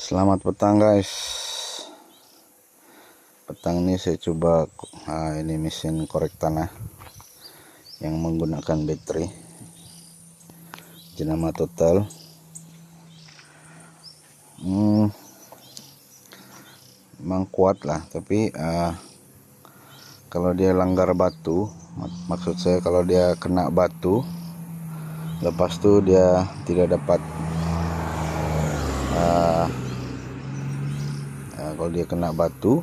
Selamat petang guys. Petang ini saya coba ini mesin korek tanah yang menggunakan baterai jenama total. Memang kuat lah, tapi kalau dia langgar batu, maksud saya kalau dia kena batu, lepas itu dia tidak dapat kalau dia kena batu,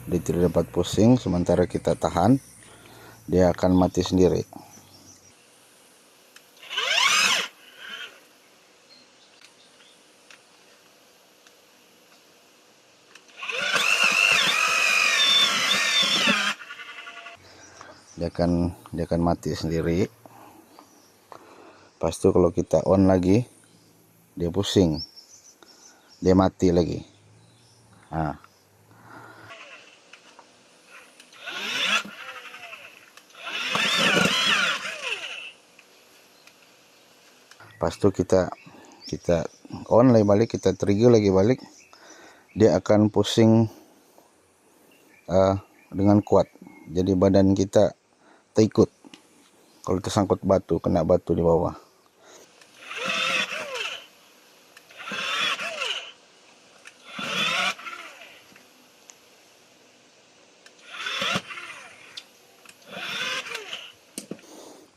dia tidak dapat pusing, sementara kita tahan, dia akan mati sendiri. Dia akan mati sendiri. Pas itu kalau kita on lagi, dia pusing, dia mati lagi. Pas itu kita on lagi balik, kita trigger lagi balik, dia akan pusing dengan kuat. Jadi badan kita terikut kalau tersangkut batu, kena batu di bawah.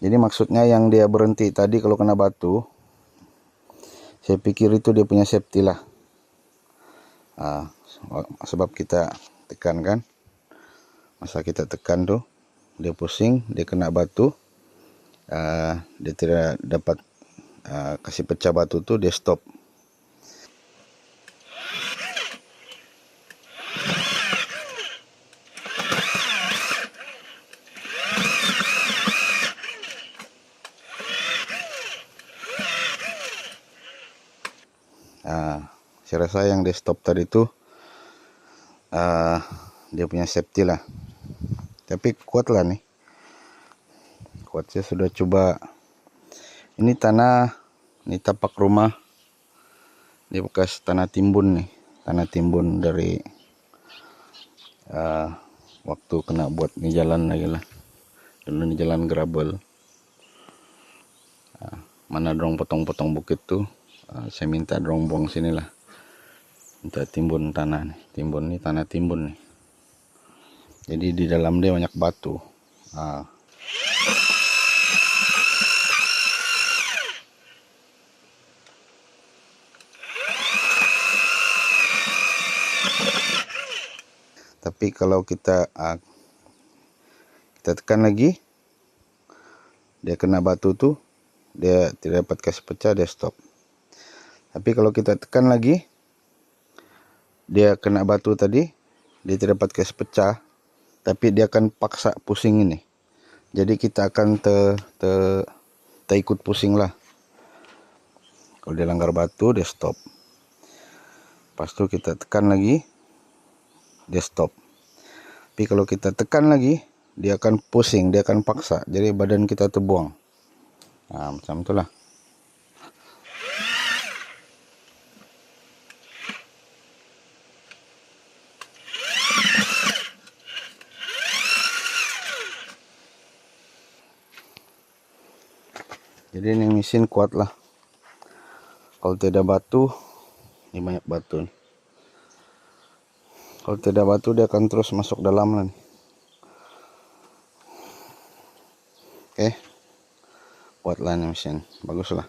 Jadi maksudnya yang dia berhenti tadi kalau kena batu, saya pikir itu dia punya safety lah. Sebab kita tekan kan, masa kita tekan tuh dia pusing, dia kena batu, dia tidak dapat kasih pecah batu tuh, dia stop. Saya rasa yang dia stop tadi itu dia punya safety lah, tapi kuat lah nih, kuat. Saya sudah coba, ini tanah, ini tapak rumah, ini bekas tanah timbun nih, tanah timbun dari waktu kena buat ini jalan lagi lah, dulu ini jalan gravel. Mana dorong potong-potong bukit tuh, saya minta dorong buang sini lah, minta timbun tanah nih, timbun nih, tanah timbun nih. Jadi di dalam dia banyak batu. Tapi kalau kita tekan lagi, dia kena batu tuh, dia tidak dapat kasih pecah, dia stop. Tapi kalau kita tekan lagi, dia kena batu tadi, dia tidak dapat kasih pecah, tapi dia akan paksa pusing ini. Jadi kita akan terikut pusing lah. Kalau dia langgar batu, dia stop. Pas itu kita tekan lagi, dia stop. Tapi kalau kita tekan lagi, dia akan pusing, dia akan paksa. Jadi badan kita terbuang. Macam itulah. Jadi ini mesin kuat lah. Kalau tidak batu, ini banyak batu. Kalau tidak batu, dia akan terus masuk dalam lah. Oke, buatlah ini mesin, bagus lah.